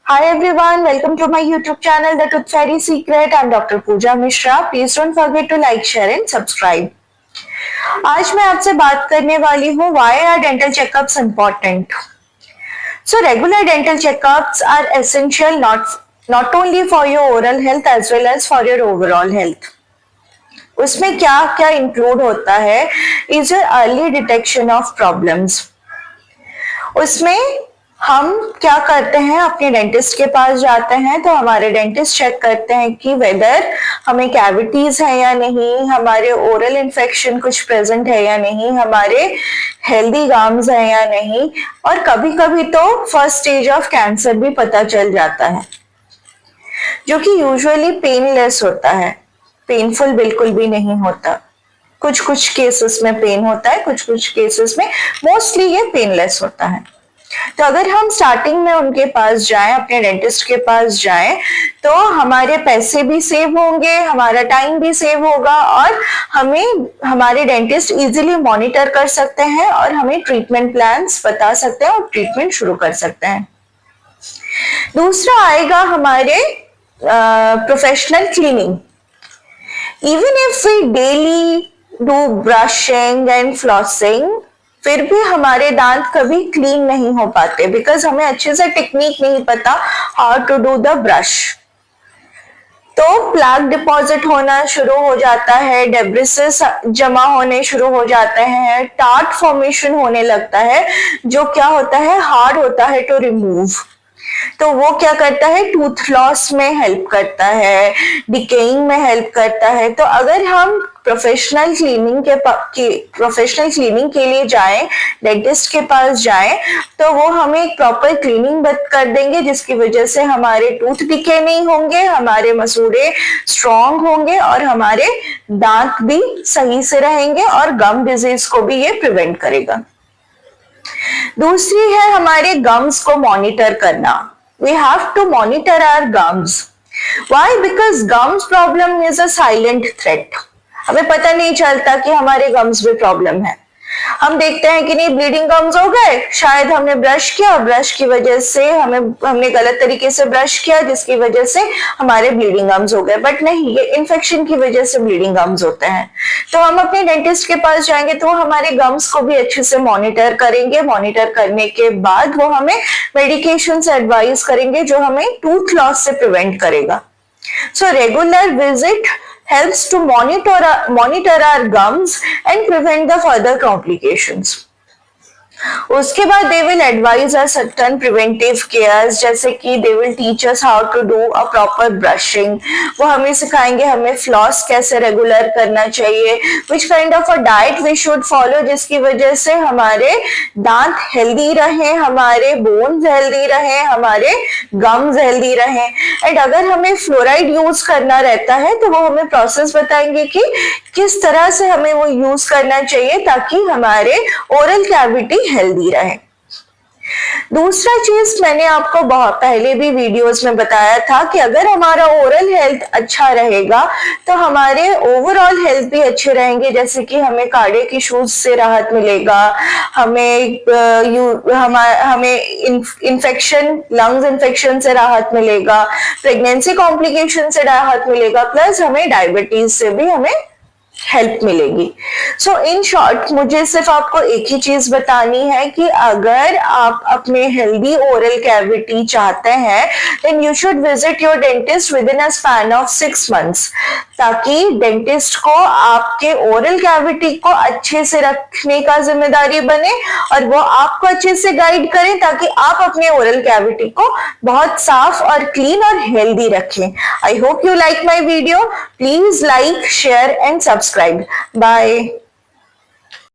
Hi everyone, welcome to my YouTube channel, The Tooth Fairy Secret. I'm Dr. Pooja Mishra. Please don't forget to like, share and subscribe. आज मैं आपसे बात करने वाली हूँ Why are dental checkups important? So regular dental checkups are essential not only for your oral health as well as for your overall health. उसमें क्या क्या इंक्लूड होता है is your early detection of problems. उसमें हम क्या करते हैं, अपने डेंटिस्ट के पास जाते हैं तो हमारे डेंटिस्ट चेक करते हैं कि वेदर हमें कैविटीज है या नहीं, हमारे ओरल इन्फेक्शन कुछ प्रेजेंट है या नहीं, हमारे हेल्दी गम्स है या नहीं, और कभी कभी तो फर्स्ट स्टेज ऑफ कैंसर भी पता चल जाता है, जो कि यूजुअली पेनलेस होता है, पेनफुल बिल्कुल भी नहीं होता। कुछ कुछ केसेस में पेन होता है, कुछ कुछ केसेस में मोस्टली ये पेनलेस होता है। तो अगर हम स्टार्टिंग में उनके पास जाएं, अपने डेंटिस्ट के पास जाएं, तो हमारे पैसे भी सेव होंगे, हमारा टाइम भी सेव होगा और हमें हमारे डेंटिस्ट इजीली मॉनिटर कर सकते हैं और हमें ट्रीटमेंट प्लान्स बता सकते हैं और ट्रीटमेंट शुरू कर सकते हैं। दूसरा आएगा हमारे professional cleaning. Even if we daily do brushing and flossing, फिर भी हमारे दांत कभी क्लीन नहीं हो पाते बिकॉज हमें अच्छे से टेक्निक नहीं पता how to do the brush. तो प्लाक डिपॉजिट होना शुरू हो जाता है, डेब्रिसेस जमा होने शुरू हो जाते हैं, टार्ट फॉर्मेशन होने लगता है, जो क्या होता है, हार्ड होता है टू रिमूव। तो वो क्या करता है, टूथ लॉस में हेल्प करता है, डिकेइंग में हेल्प करता है। तो अगर हम प्रोफेशनल क्लीनिंग के लिए जाएं, डेंटिस्ट के पास जाएं, तो वो हमें एक प्रॉपर क्लीनिंग कर देंगे, जिसकी वजह से हमारे टूथ डिके नहीं होंगे, हमारे मसूड़े स्ट्रॉन्ग होंगे और हमारे दांत भी सही से रहेंगे और गम डिजीज को भी ये प्रिवेंट करेगा। दूसरी है हमारे गम्स को मॉनिटर करना। We have to monitor our gums. Why? Because gums problem is a silent threat. हमें पता नहीं चलता कि हमारे गम्स में प्रॉब्लम है। हम देखते हैं कि नहीं, ब्लीडिंग गम्स हो गए, शायद हमने ब्रश किया, ब्रश की वजह से हमने गलत तरीके से ब्रश किया, जिसकी वजह से हमारे ब्लीडिंग गम्स हो गए। बट नहीं, ये इन्फेक्शन की वजह से ब्लीडिंग गम्स होते हैं। तो हम अपने डेंटिस्ट के पास जाएंगे तो हमारे गम्स को भी अच्छे से मॉनिटर करेंगे। मॉनिटर करने के बाद वो हमें मेडिकेशन एडवाइस करेंगे, जो हमें टूथ लॉस से प्रिवेंट करेगा। So regular visit helps to monitor our gums and prevent the further complications. उसके बाद they will advise us certain preventive cares, जैसे कि they will teach us how to do a proper brushing. वो हमें सिखाएंगे हमें floss कैसे regular करना चाहिए, which kind of a diet we should follow, जिसकी वजह से हमारे दांत हेल्दी रहे, हमारे बोन्स हेल्दी रहे, हमारे गम्स हेल्दी रहे। एंड अगर हमें फ्लोराइड यूज करना रहता है तो वो हमें प्रोसेस बताएंगे कि किस तरह से हमें वो यूज करना चाहिए ताकि हमारे ओरल कैविटी हेल्दी रहे। दूसरा चीज मैंने आपको बहुत पहले भी वीडियोस में बताया था कि अगर हमारा ओरल हेल्थ अच्छा रहेगा तो हमारे ओवरऑल हेल्थ भी अच्छे रहेंगे, जैसे कि हमें कार्डियक इश्यूज से राहत मिलेगा, हमें इन्फेक्शन, लंग्स इन्फेक्शन से राहत मिलेगा, प्रेगनेंसी कॉम्प्लिकेशन से राहत मिलेगा, प्लस हमें डायबिटीज से भी हमें हेल्प मिलेगी। सो इन शॉर्ट मुझे सिर्फ आपको एक ही चीज बतानी है कि अगर आप अपने हेल्दी ओरल कैविटी चाहते हैं then you should visit your dentist within a span of 6 months, ताकि डेंटिस्ट को आपके ओरल कैविटी को अच्छे से रखने का जिम्मेदारी बने और वो आपको अच्छे से गाइड करें ताकि आप अपने ओरल कैविटी को बहुत साफ और क्लीन और हेल्दी रखें। I hope you like my video. Please like, share and subscribe. Bye.